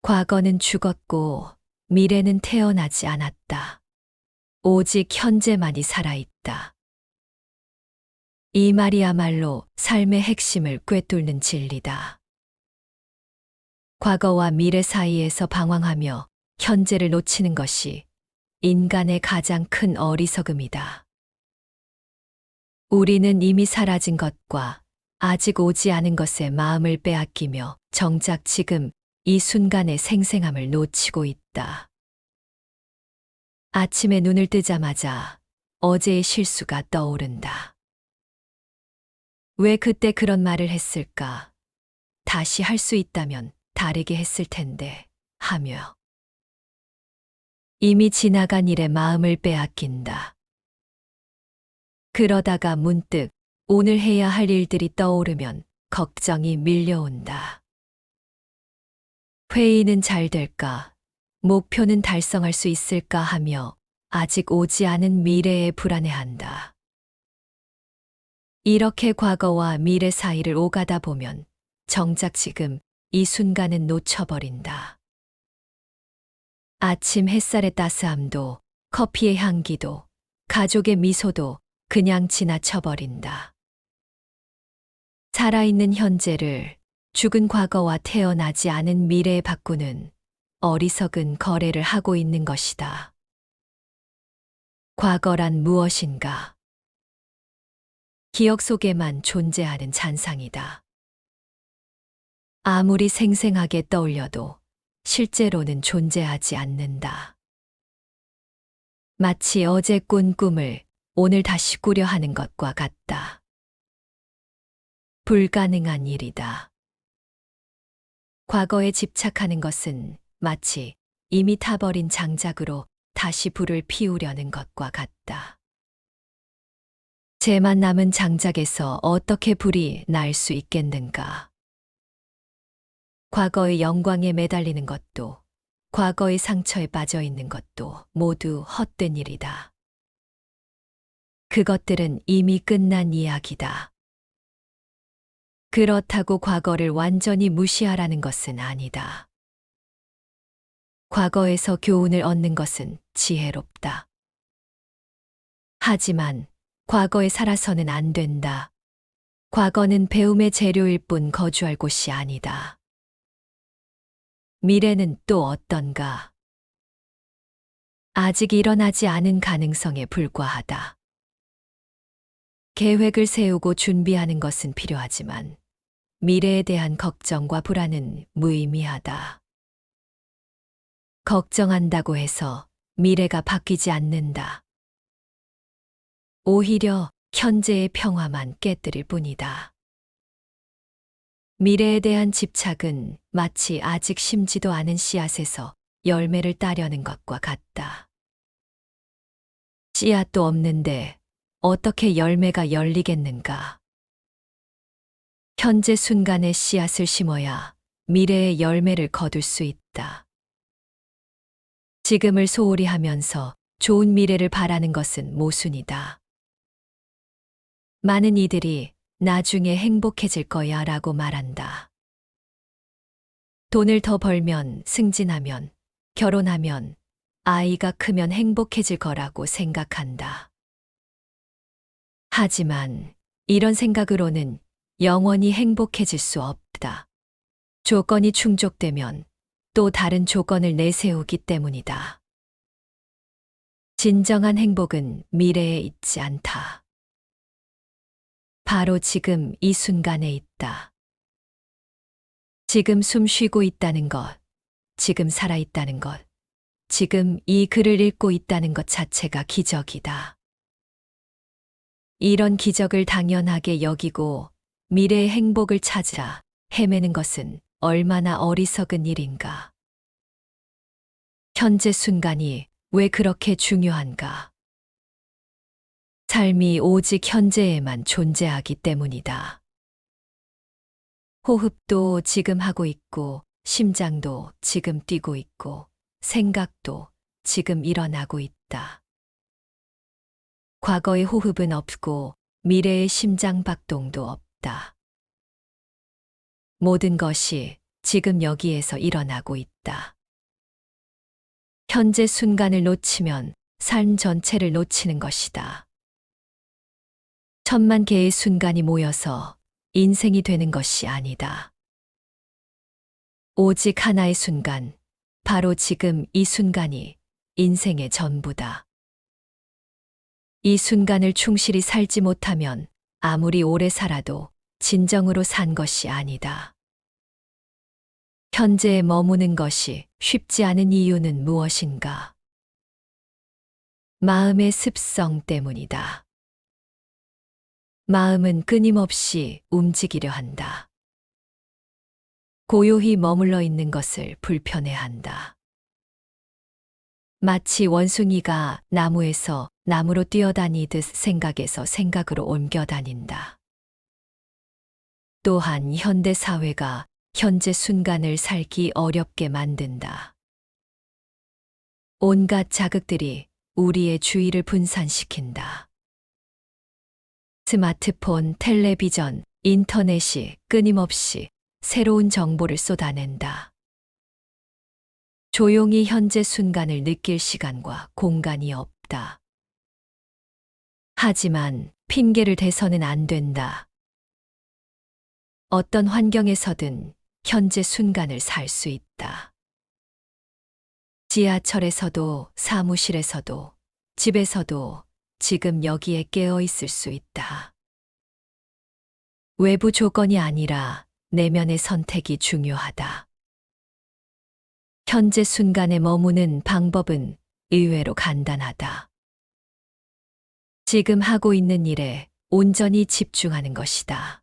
과거는 죽었고 미래는 태어나지 않았다. 오직 현재만이 살아있다. 이 말이야말로 삶의 핵심을 꿰뚫는 진리다. 과거와 미래 사이에서 방황하며 현재를 놓치는 것이 인간의 가장 큰 어리석음이다. 우리는 이미 사라진 것과 아직 오지 않은 것에 마음을 빼앗기며 정작 지금 이 순간의 생생함을 놓치고 있다. 아침에 눈을 뜨자마자 어제의 실수가 떠오른다. 왜 그때 그런 말을 했을까? 다시 할 수 있다면 다르게 했을 텐데 하며 이미 지나간 일에 마음을 빼앗긴다. 그러다가 문득 오늘 해야 할 일들이 떠오르면 걱정이 밀려온다. 회의는 잘 될까? 목표는 달성할 수 있을까 하며 아직 오지 않은 미래에 불안해한다. 이렇게 과거와 미래 사이를 오가다 보면 정작 지금 이 순간은 놓쳐버린다. 아침 햇살의 따스함도, 커피의 향기도, 가족의 미소도 그냥 지나쳐버린다. 살아있는 현재를 죽은 과거와 태어나지 않은 미래에 바꾸는 어리석은 거래를 하고 있는 것이다. 과거란 무엇인가? 기억 속에만 존재하는 잔상이다. 아무리 생생하게 떠올려도 실제로는 존재하지 않는다. 마치 어제 꾼 꿈을 오늘 다시 꾸려 하는 것과 같다. 불가능한 일이다. 과거에 집착하는 것은 마치 이미 타버린 장작으로 다시 불을 피우려는 것과 같다. 재만 남은 장작에서 어떻게 불이 날 수 있겠는가? 과거의 영광에 매달리는 것도, 과거의 상처에 빠져 있는 것도 모두 헛된 일이다. 그것들은 이미 끝난 이야기다. 그렇다고 과거를 완전히 무시하라는 것은 아니다. 과거에서 교훈을 얻는 것은 지혜롭다. 하지만 과거에 살아서는 안 된다. 과거는 배움의 재료일 뿐 거주할 곳이 아니다. 미래는 또 어떤가? 아직 일어나지 않은 가능성에 불과하다. 계획을 세우고 준비하는 것은 필요하지만 미래에 대한 걱정과 불안은 무의미하다. 걱정한다고 해서 미래가 바뀌지 않는다. 오히려 현재의 평화만 깨뜨릴 뿐이다. 미래에 대한 집착은 마치 아직 심지도 않은 씨앗에서 열매를 따려는 것과 같다. 씨앗도 없는데 어떻게 열매가 열리겠는가? 현재 순간의 씨앗을 심어야 미래의 열매를 거둘 수 있다. 지금을 소홀히 하면서 좋은 미래를 바라는 것은 모순이다. 많은 이들이 나중에 행복해질 거야 라고 말한다. 돈을 더 벌면, 승진하면, 결혼하면, 아이가 크면 행복해질 거라고 생각한다. 하지만 이런 생각으로는 영원히 행복해질 수 없다. 조건이 충족되면 또 다른 조건을 내세우기 때문이다. 진정한 행복은 미래에 있지 않다. 바로 지금 이 순간에 있다. 지금 숨 쉬고 있다는 것, 지금 살아있다는 것, 지금 이 글을 읽고 있다는 것 자체가 기적이다. 이런 기적을 당연하게 여기고 미래의 행복을 찾으라 헤매는 것은 얼마나 어리석은 일인가. 현재 순간이 왜 그렇게 중요한가? 삶이 오직 현재에만 존재하기 때문이다. 호흡도 지금 하고 있고, 심장도 지금 뛰고 있고, 생각도 지금 일어나고 있다. 과거의 호흡은 없고, 미래의 심장 박동도 없다. 모든 것이 지금 여기에서 일어나고 있다. 현재 순간을 놓치면 삶 전체를 놓치는 것이다. 천만 개의 순간이 모여서 인생이 되는 것이 아니다. 오직 하나의 순간, 바로 지금 이 순간이 인생의 전부다. 이 순간을 충실히 살지 못하면 아무리 오래 살아도 진정으로 산 것이 아니다. 현재에 머무는 것이 쉽지 않은 이유는 무엇인가? 마음의 습성 때문이다. 마음은 끊임없이 움직이려 한다. 고요히 머물러 있는 것을 불편해한다. 마치 원숭이가 나무에서 나무로 뛰어다니듯 생각에서 생각으로 옮겨 다닌다. 또한 현대 사회가 현재 순간을 살기 어렵게 만든다. 온갖 자극들이 우리의 주의를 분산시킨다. 스마트폰, 텔레비전, 인터넷이 끊임없이 새로운 정보를 쏟아낸다. 조용히 현재 순간을 느낄 시간과 공간이 없다. 하지만 핑계를 대서는 안 된다. 어떤 환경에서든 현재 순간을 살 수 있다. 지하철에서도, 사무실에서도, 집에서도 지금 여기에 깨어 있을 수 있다. 외부 조건이 아니라 내면의 선택이 중요하다. 현재 순간에 머무는 방법은 의외로 간단하다. 지금 하고 있는 일에 온전히 집중하는 것이다.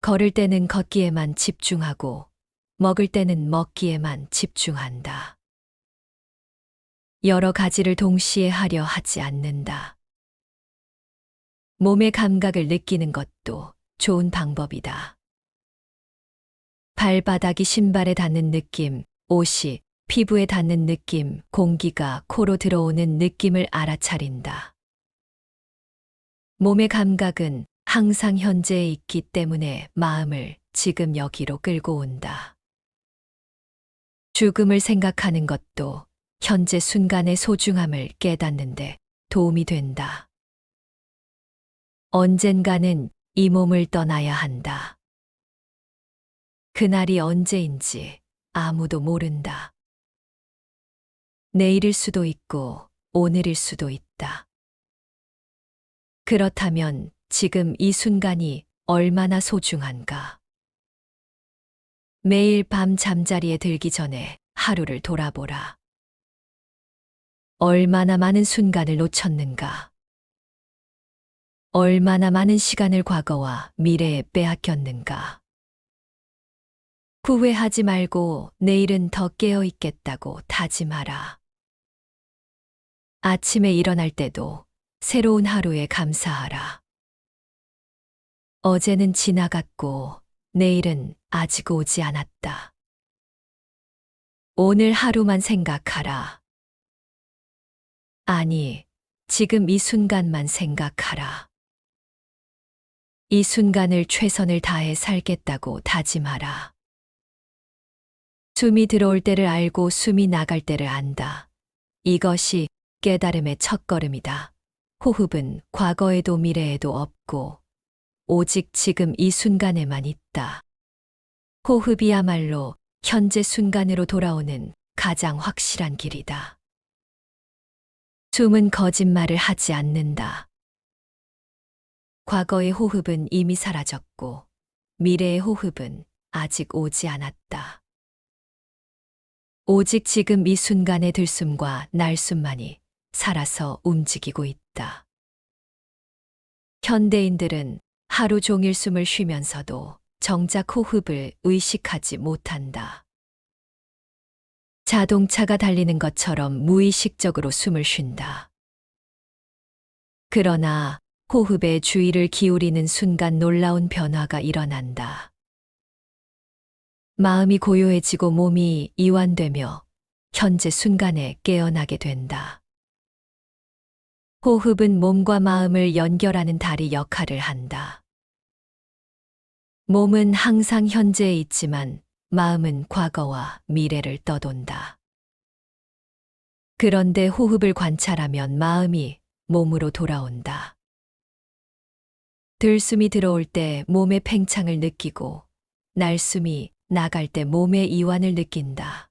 걸을 때는 걷기에만 집중하고, 먹을 때는 먹기에만 집중한다. 여러 가지를 동시에 하려 하지 않는다. 몸의 감각을 느끼는 것도 좋은 방법이다. 발바닥이 신발에 닿는 느낌, 옷이 피부에 닿는 느낌, 공기가 코로 들어오는 느낌을 알아차린다. 몸의 감각은 항상 현재에 있기 때문에 마음을 지금 여기로 끌고 온다. 죽음을 생각하는 것도 현재 순간의 소중함을 깨닫는데 도움이 된다. 언젠가는 이 몸을 떠나야 한다. 그날이 언제인지 아무도 모른다. 내일일 수도 있고 오늘일 수도 있다. 그렇다면 지금 이 순간이 얼마나 소중한가? 매일 밤 잠자리에 들기 전에 하루를 돌아보라. 얼마나 많은 순간을 놓쳤는가? 얼마나 많은 시간을 과거와 미래에 빼앗겼는가? 후회하지 말고 내일은 더 깨어 있겠다고 다짐하라. 아침에 일어날 때도 새로운 하루에 감사하라. 어제는 지나갔고 내일은 아직 오지 않았다. 오늘 하루만 생각하라. 아니, 지금 이 순간만 생각하라. 이 순간을 최선을 다해 살겠다고 다짐하라. 숨이 들어올 때를 알고 숨이 나갈 때를 안다. 이것이 깨달음의 첫걸음이다. 호흡은 과거에도 미래에도 없고 오직 지금 이 순간에만 있다. 호흡이야말로 현재 순간으로 돌아오는 가장 확실한 길이다. 숨은 거짓말을 하지 않는다. 과거의 호흡은 이미 사라졌고 미래의 호흡은 아직 오지 않았다. 오직 지금 이 순간의 들숨과 날숨만이 살아서 움직이고 있다. 현대인들은 하루 종일 숨을 쉬면서도 정작 호흡을 의식하지 못한다. 자동차가 달리는 것처럼 무의식적으로 숨을 쉰다. 그러나 호흡에 주의를 기울이는 순간 놀라운 변화가 일어난다. 마음이 고요해지고 몸이 이완되며 현재 순간에 깨어나게 된다. 호흡은 몸과 마음을 연결하는 다리 역할을 한다. 몸은 항상 현재에 있지만 마음은 과거와 미래를 떠돈다. 그런데 호흡을 관찰하면 마음이 몸으로 돌아온다. 들숨이 들어올 때 몸의 팽창을 느끼고 날숨이 나갈 때 몸의 이완을 느낀다.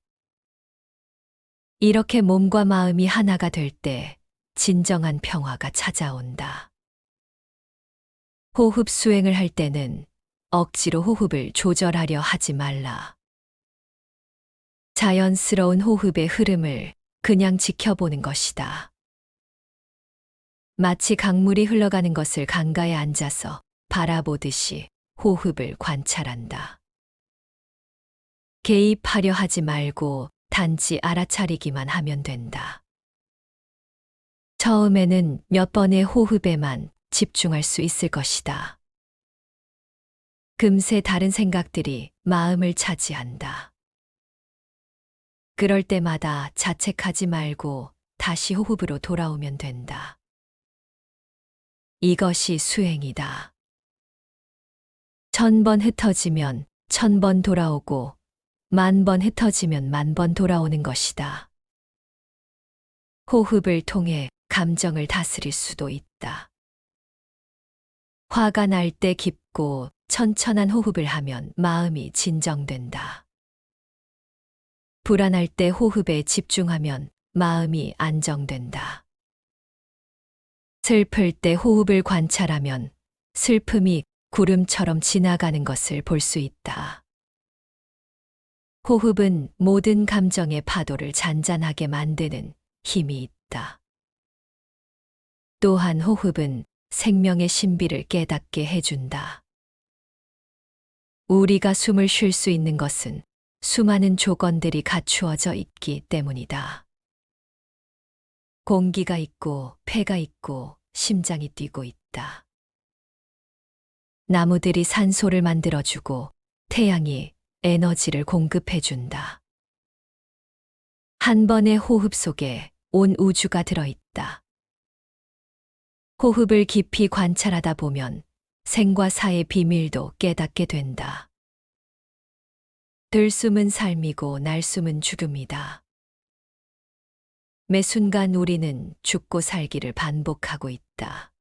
이렇게 몸과 마음이 하나가 될 때 진정한 평화가 찾아온다. 호흡 수행을 할 때는 억지로 호흡을 조절하려 하지 말라. 자연스러운 호흡의 흐름을 그냥 지켜보는 것이다. 마치 강물이 흘러가는 것을 강가에 앉아서 바라보듯이 호흡을 관찰한다. 개입하려 하지 말고 단지 알아차리기만 하면 된다. 처음에는 몇 번의 호흡에만 집중할 수 있을 것이다. 금세 다른 생각들이 마음을 차지한다. 그럴 때마다 자책하지 말고 다시 호흡으로 돌아오면 된다. 이것이 수행이다. 1000번 흩어지면 1000번 돌아오고 10,000번 흩어지면 10,000번 돌아오는 것이다. 호흡을 통해 감정을 다스릴 수도 있다. 화가 날 때 깊고 천천한 호흡을 하면 마음이 진정된다. 불안할 때 호흡에 집중하면 마음이 안정된다. 슬플 때 호흡을 관찰하면 슬픔이 구름처럼 지나가는 것을 볼 수 있다. 호흡은 모든 감정의 파도를 잔잔하게 만드는 힘이 있다. 또한 호흡은 생명의 신비를 깨닫게 해준다. 우리가 숨을 쉴 수 있는 것은 수많은 조건들이 갖추어져 있기 때문이다. 공기가 있고 폐가 있고 심장이 뛰고 있다. 나무들이 산소를 만들어주고 태양이 에너지를 공급해준다. 한 번의 호흡 속에 온 우주가 들어있다. 호흡을 깊이 관찰하다 보면 생과 사의 비밀도 깨닫게 된다. 들숨은 삶이고 날숨은 죽음이다. 매 순간 우리는 죽고 살기를 반복하고 있다.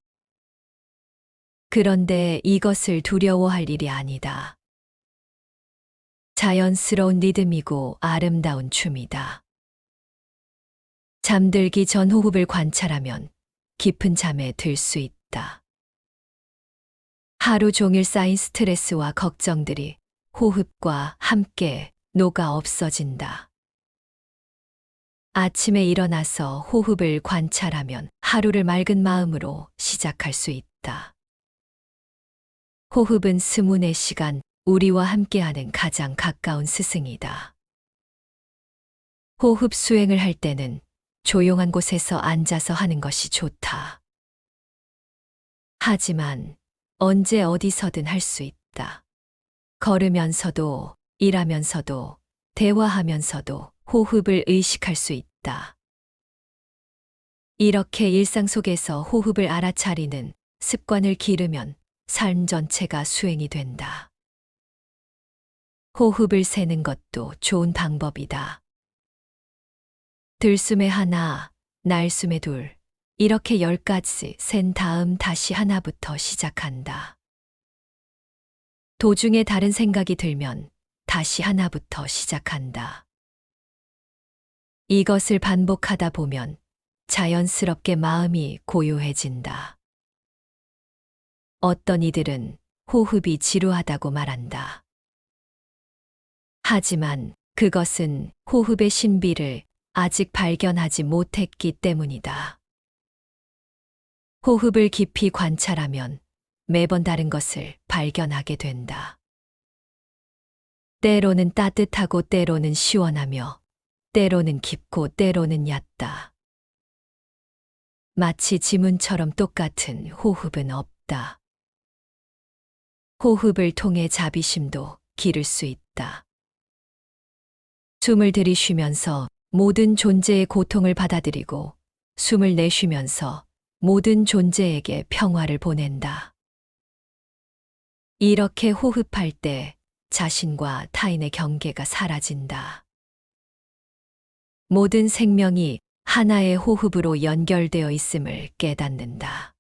그런데 이것을 두려워할 일이 아니다. 자연스러운 리듬이고 아름다운 춤이다. 잠들기 전 호흡을 관찰하면 깊은 잠에 들 수 있다. 하루 종일 쌓인 스트레스와 걱정들이 호흡과 함께 녹아 없어진다. 아침에 일어나서 호흡을 관찰하면 하루를 맑은 마음으로 시작할 수 있다. 호흡은 스문의 시간, 우리와 함께하는 가장 가까운 스승이다. 호흡 수행을 할 때는 조용한 곳에서 앉아서 하는 것이 좋다. 하지만 언제 어디서든 할 수 있다. 걸으면서도, 일하면서도, 대화하면서도 호흡을 의식할 수 있다. 이렇게 일상 속에서 호흡을 알아차리는 습관을 기르면 삶 전체가 수행이 된다. 호흡을 세는 것도 좋은 방법이다. 들숨에 하나, 날숨에 둘, 이렇게 10가지 센 다음 다시 하나부터 시작한다. 도중에 다른 생각이 들면 다시 하나부터 시작한다. 이것을 반복하다 보면 자연스럽게 마음이 고요해진다. 어떤 이들은 호흡이 지루하다고 말한다. 하지만 그것은 호흡의 신비를 아직 발견하지 못했기 때문이다. 호흡을 깊이 관찰하면 매번 다른 것을 발견하게 된다. 때로는 따뜻하고 때로는 시원하며 때로는 깊고 때로는 얕다. 마치 지문처럼 똑같은 호흡은 없다. 호흡을 통해 자비심도 기를 수 있다. 숨을 들이쉬면서 모든 존재의 고통을 받아들이고 숨을 내쉬면서 모든 존재에게 평화를 보낸다. 이렇게 호흡할 때 자신과 타인의 경계가 사라진다. 모든 생명이 하나의 호흡으로 연결되어 있음을 깨닫는다.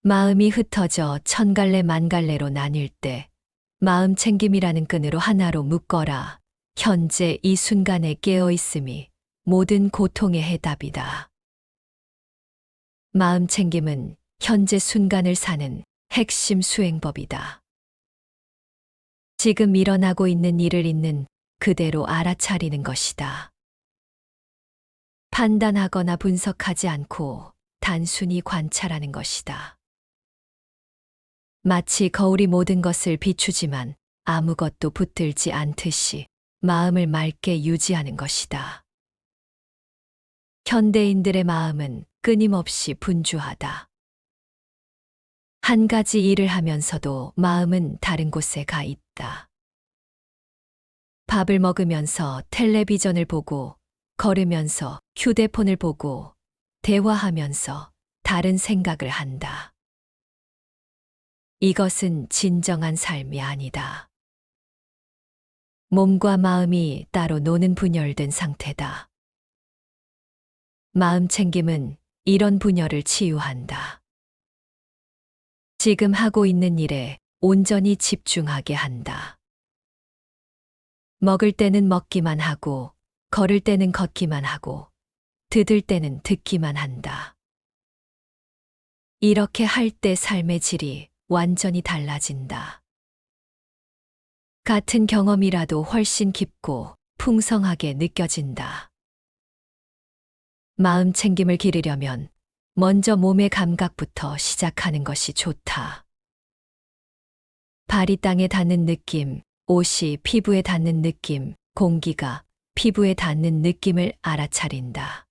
마음이 흩어져 천갈래 만갈래로 나뉠 때 마음 챙김이라는 끈으로 하나로 묶어라. 현재 이 순간에 깨어 있음이 모든 고통의 해답이다. 마음 챙김은 현재 순간을 사는 핵심 수행법이다. 지금 일어나고 있는 일을 있는 그대로 알아차리는 것이다. 판단하거나 분석하지 않고 단순히 관찰하는 것이다. 마치 거울이 모든 것을 비추지만 아무것도 붙들지 않듯이 마음을 맑게 유지하는 것이다. 현대인들의 마음은 끊임없이 분주하다. 한 가지 일을 하면서도 마음은 다른 곳에 가 있다. 밥을 먹으면서 텔레비전을 보고, 걸으면서 휴대폰을 보고, 대화하면서 다른 생각을 한다. 이것은 진정한 삶이 아니다. 몸과 마음이 따로 노는 분열된 상태다. 마음 챙김은 이런 분열을 치유한다. 지금 하고 있는 일에 온전히 집중하게 한다. 먹을 때는 먹기만 하고, 걸을 때는 걷기만 하고, 듣을 때는 듣기만 한다. 이렇게 할 때 삶의 질이 완전히 달라진다. 같은 경험이라도 훨씬 깊고 풍성하게 느껴진다. 마음 챙김을 기르려면 먼저 몸의 감각부터 시작하는 것이 좋다. 발이 땅에 닿는 느낌, 옷이 피부에 닿는 느낌, 공기가 피부에 닿는 느낌을 알아차린다.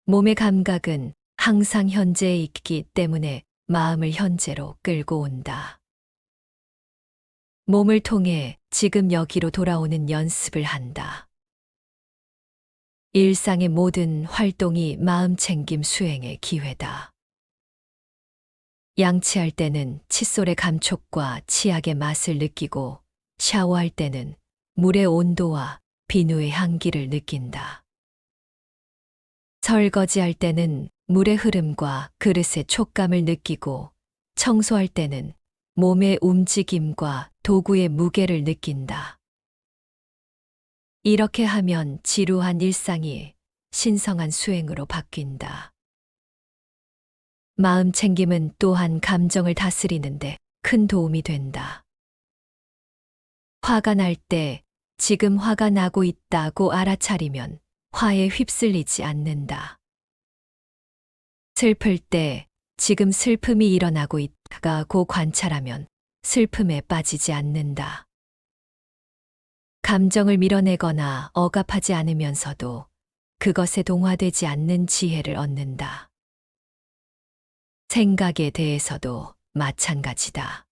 몸의 감각은 항상 현재에 있기 때문에 마음을 현재로 끌고 온다. 몸을 통해 지금 여기로 돌아오는 연습을 한다. 일상의 모든 활동이 마음 챙김 수행의 기회다. 양치할 때는 칫솔의 감촉과 치약의 맛을 느끼고, 샤워할 때는 물의 온도와 비누의 향기를 느낀다. 설거지할 때는 물의 흐름과 그릇의 촉감을 느끼고, 청소할 때는 몸의 움직임과 도구의 무게를 느낀다. 이렇게 하면 지루한 일상이 신성한 수행으로 바뀐다. 마음 챙김은 또한 감정을 다스리는데 큰 도움이 된다. 화가 날 때 지금 화가 나고 있다고 알아차리면 화에 휩쓸리지 않는다. 슬플 때 지금 슬픔이 일어나고 있다고 관찰하면 슬픔에 빠지지 않는다. 감정을 밀어내거나 억압하지 않으면서도 그것에 동화되지 않는 지혜를 얻는다. 생각에 대해서도 마찬가지다.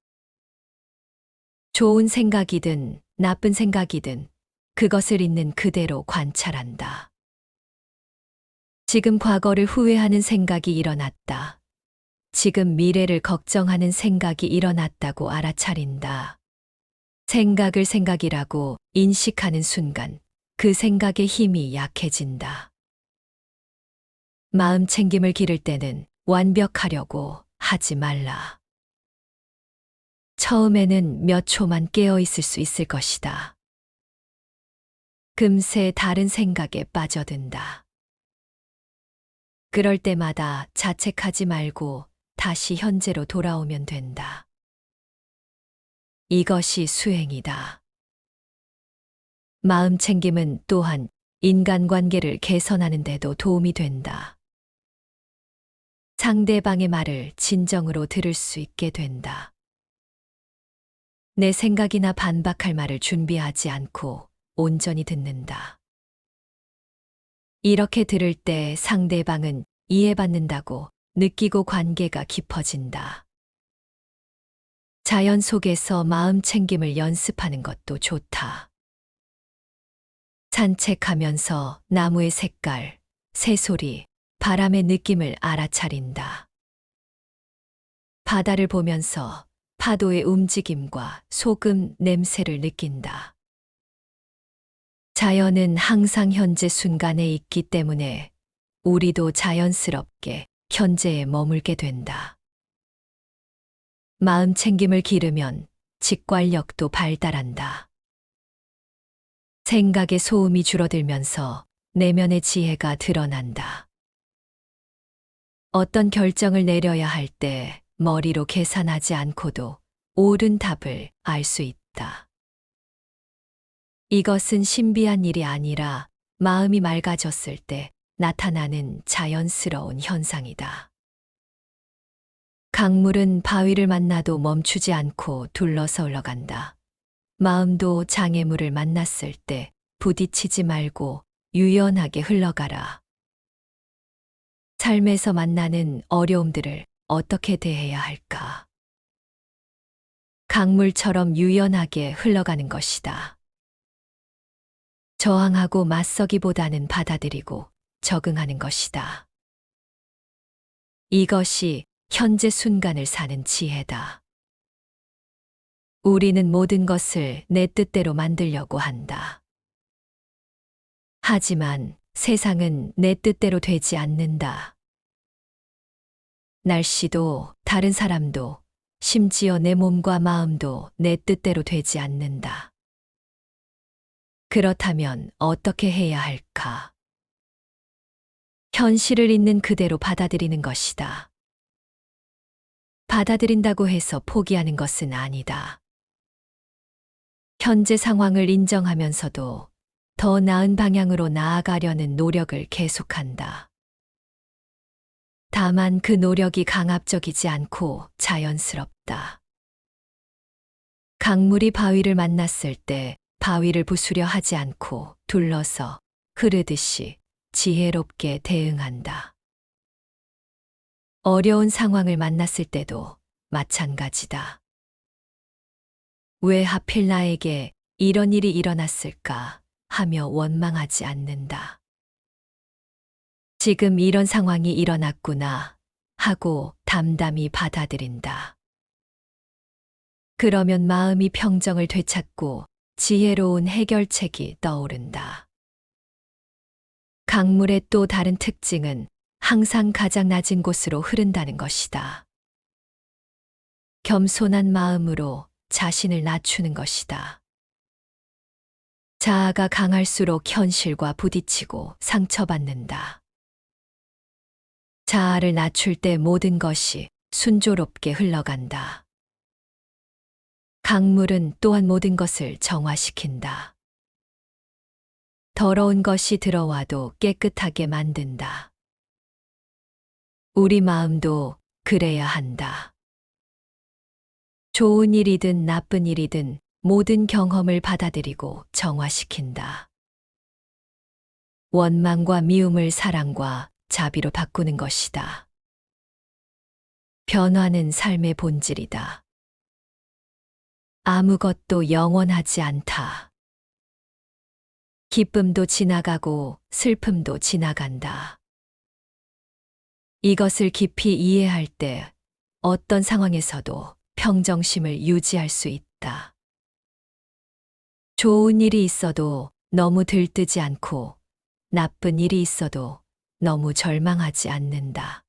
좋은 생각이든 나쁜 생각이든 그것을 있는 그대로 관찰한다. 지금 과거를 후회하는 생각이 일어났다. 지금 미래를 걱정하는 생각이 일어났다고 알아차린다. 생각을 생각이라고 인식하는 순간 그 생각의 힘이 약해진다. 마음 챙김을 기를 때는 완벽하려고 하지 말라. 처음에는 몇 초만 깨어 있을 수 있을 것이다. 금세 다른 생각에 빠져든다. 그럴 때마다 자책하지 말고 다시 현재로 돌아오면 된다. 이것이 수행이다. 마음 챙김은 또한 인간관계를 개선하는 데도 도움이 된다. 상대방의 말을 진정으로 들을 수 있게 된다. 내 생각이나 반박할 말을 준비하지 않고 온전히 듣는다. 이렇게 들을 때 상대방은 이해받는다고 느끼고 관계가 깊어진다. 자연 속에서 마음 챙김을 연습하는 것도 좋다. 산책하면서 나무의 색깔, 새소리, 바람의 느낌을 알아차린다. 바다를 보면서 파도의 움직임과 소금 냄새를 느낀다. 자연은 항상 현재 순간에 있기 때문에 우리도 자연스럽게 현재에 머물게 된다. 마음 챙김을 기르면 직관력도 발달한다. 생각의 소음이 줄어들면서 내면의 지혜가 드러난다. 어떤 결정을 내려야 할 때 머리로 계산하지 않고도 옳은 답을 알 수 있다. 이것은 신비한 일이 아니라 마음이 맑아졌을 때 나타나는 자연스러운 현상이다. 강물은 바위를 만나도 멈추지 않고 둘러서 흘러간다. 마음도 장애물을 만났을 때 부딪히지 말고 유연하게 흘러가라. 삶에서 만나는 어려움들을 어떻게 대해야 할까? 강물처럼 유연하게 흘러가는 것이다. 저항하고 맞서기보다는 받아들이고 적응하는 것이다. 이것이 현재 순간을 사는 지혜다. 우리는 모든 것을 내 뜻대로 만들려고 한다. 하지만 세상은 내 뜻대로 되지 않는다. 날씨도 다른 사람도 심지어 내 몸과 마음도 내 뜻대로 되지 않는다. 그렇다면 어떻게 해야 할까? 현실을 있는 그대로 받아들이는 것이다. 받아들인다고 해서 포기하는 것은 아니다. 현재 상황을 인정하면서도 더 나은 방향으로 나아가려는 노력을 계속한다. 다만 그 노력이 강압적이지 않고 자연스럽다. 강물이 바위를 만났을 때 바위를 부수려 하지 않고 둘러서 흐르듯이 지혜롭게 대응한다. 어려운 상황을 만났을 때도 마찬가지다. 왜 하필 나에게 이런 일이 일어났을까 하며 원망하지 않는다. 지금 이런 상황이 일어났구나 하고 담담히 받아들인다. 그러면 마음이 평정을 되찾고 지혜로운 해결책이 떠오른다. 강물의 또 다른 특징은 항상 가장 낮은 곳으로 흐른다는 것이다. 겸손한 마음으로 자신을 낮추는 것이다. 자아가 강할수록 현실과 부딪히고 상처받는다. 자아를 낮출 때 모든 것이 순조롭게 흘러간다. 강물은 또한 모든 것을 정화시킨다. 더러운 것이 들어와도 깨끗하게 만든다. 우리 마음도 그래야 한다. 좋은 일이든 나쁜 일이든 모든 경험을 받아들이고 정화시킨다. 원망과 미움을 사랑과 자비로 바꾸는 것이다. 변화는 삶의 본질이다. 아무것도 영원하지 않다. 기쁨도 지나가고 슬픔도 지나간다. 이것을 깊이 이해할 때 어떤 상황에서도 평정심을 유지할 수 있다. 좋은 일이 있어도 너무 들뜨지 않고 나쁜 일이 있어도 너무 절망하지 않는다.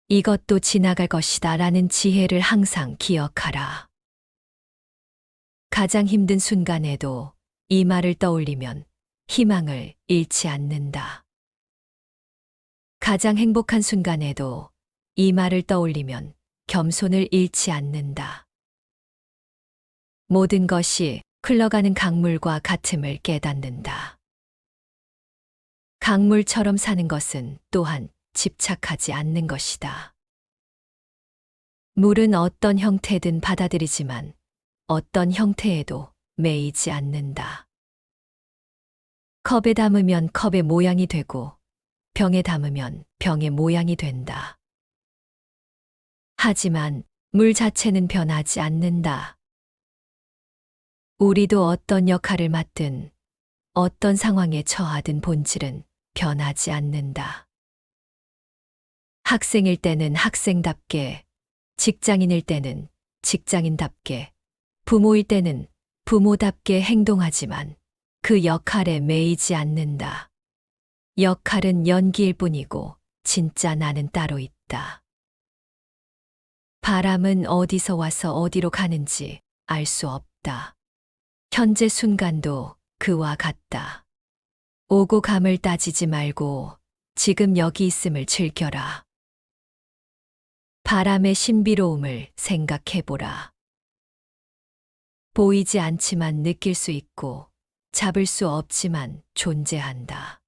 이것도 지나갈 것이다 라는 지혜를 항상 기억하라. 가장 힘든 순간에도 이 말을 떠올리면 희망을 잃지 않는다. 가장 행복한 순간에도 이 말을 떠올리면 겸손을 잃지 않는다. 모든 것이 흘러가는 강물과 같음을 깨닫는다. 강물처럼 사는 것은 또한 집착하지 않는 것이다. 물은 어떤 형태든 받아들이지만 어떤 형태에도 매이지 않는다. 컵에 담으면 컵의 모양이 되고 병에 담으면 병의 모양이 된다. 하지만 물 자체는 변하지 않는다. 우리도 어떤 역할을 맡든 어떤 상황에 처하든 본질은 변하지 않는다. 학생일 때는 학생답게, 직장인일 때는 직장인답게, 부모일 때는 부모답게 행동하지만 그 역할에 매이지 않는다. 역할은 연기일 뿐이고 진짜 나는 따로 있다. 바람은 어디서 와서 어디로 가는지 알 수 없다. 현재 순간도 그와 같다. 오고 감을 따지지 말고 지금 여기 있음을 즐겨라. 바람의 신비로움을 생각해보라. 보이지 않지만 느낄 수 있고 잡을 수 없지만 존재한다.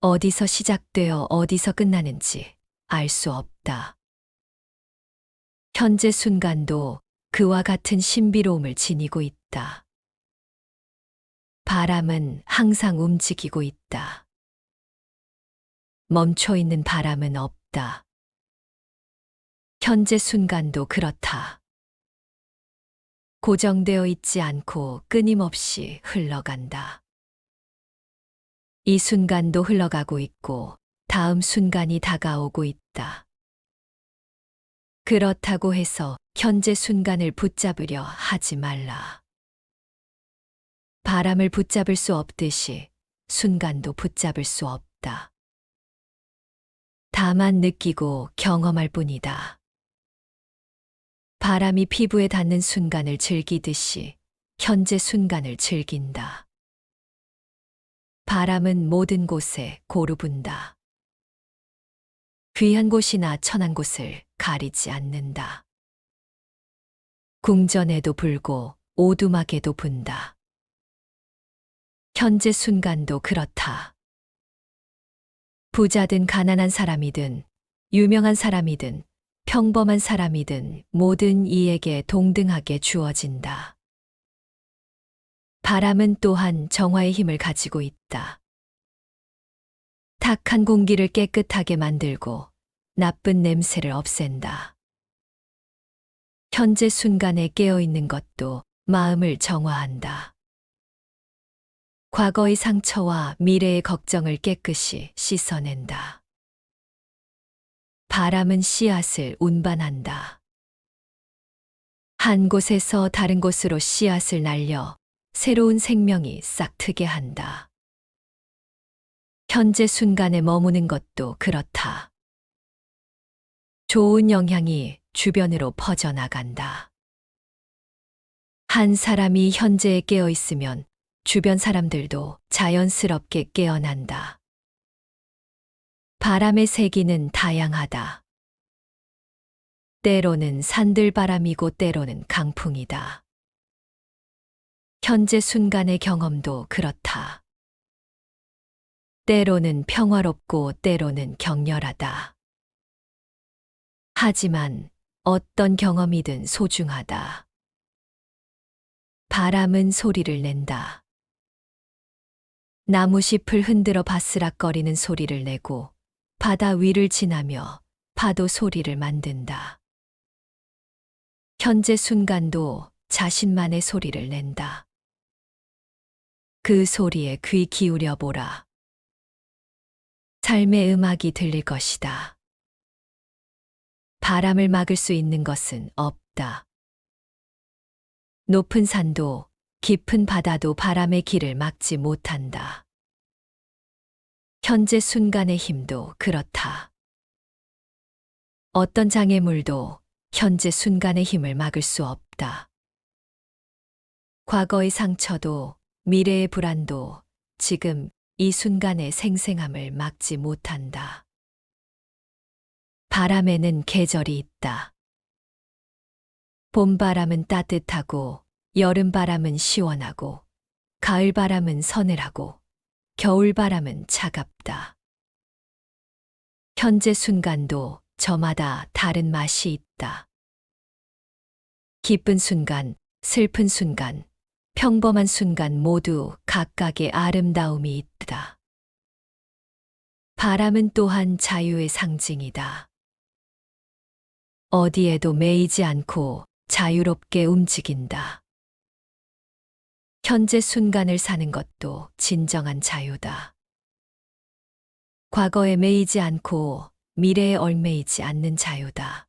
어디서 시작되어 어디서 끝나는지 알 수 없다. 현재 순간도 그와 같은 신비로움을 지니고 있다. 바람은 항상 움직이고 있다. 멈춰 있는 바람은 없다. 현재 순간도 그렇다. 고정되어 있지 않고 끊임없이 흘러간다. 이 순간도 흘러가고 있고 다음 순간이 다가오고 있다. 그렇다고 해서 현재 순간을 붙잡으려 하지 말라. 바람을 붙잡을 수 없듯이 순간도 붙잡을 수 없다. 다만 느끼고 경험할 뿐이다. 바람이 피부에 닿는 순간을 즐기듯이 현재 순간을 즐긴다. 바람은 모든 곳에 고루 분다. 귀한 곳이나 천한 곳을 가리지 않는다. 궁전에도 불고 오두막에도 분다. 현재 순간도 그렇다. 부자든 가난한 사람이든 유명한 사람이든 평범한 사람이든 모든 이에게 동등하게 주어진다. 바람은 또한 정화의 힘을 가지고 있다. 탁한 공기를 깨끗하게 만들고 나쁜 냄새를 없앤다. 현재 순간에 깨어있는 것도 마음을 정화한다. 과거의 상처와 미래의 걱정을 깨끗이 씻어낸다. 바람은 씨앗을 운반한다. 한 곳에서 다른 곳으로 씨앗을 날려 새로운 생명이 싹트게 한다. 현재 순간에 머무는 것도 그렇다. 좋은 영향이 주변으로 퍼져나간다. 한 사람이 현재에 깨어 있으면 주변 사람들도 자연스럽게 깨어난다. 바람의 세기는 다양하다. 때로는 산들바람이고 때로는 강풍이다. 현재 순간의 경험도 그렇다. 때로는 평화롭고 때로는 격렬하다. 하지만 어떤 경험이든 소중하다. 바람은 소리를 낸다. 나무잎을 흔들어 바스락거리는 소리를 내고 바다 위를 지나며 파도 소리를 만든다. 현재 순간도 자신만의 소리를 낸다. 그 소리에 귀 기울여 보라. 삶의 음악이 들릴 것이다. 바람을 막을 수 있는 것은 없다. 높은 산도 깊은 바다도 바람의 길을 막지 못한다. 현재 순간의 힘도 그렇다. 어떤 장애물도 현재 순간의 힘을 막을 수 없다. 과거의 상처도 미래의 불안도 지금 이 순간의 생생함을 막지 못한다. 바람에는 계절이 있다. 봄바람은 따뜻하고 여름바람은 시원하고 가을바람은 서늘하고 겨울바람은 차갑다. 현재 순간도 저마다 다른 맛이 있다. 기쁜 순간, 슬픈 순간, 평범한 순간 모두 각각의 아름다움이 있다. 바람은 또한 자유의 상징이다. 어디에도 매이지 않고 자유롭게 움직인다. 현재 순간을 사는 것도 진정한 자유다. 과거에 매이지 않고 미래에 얽매이지 않는 자유다.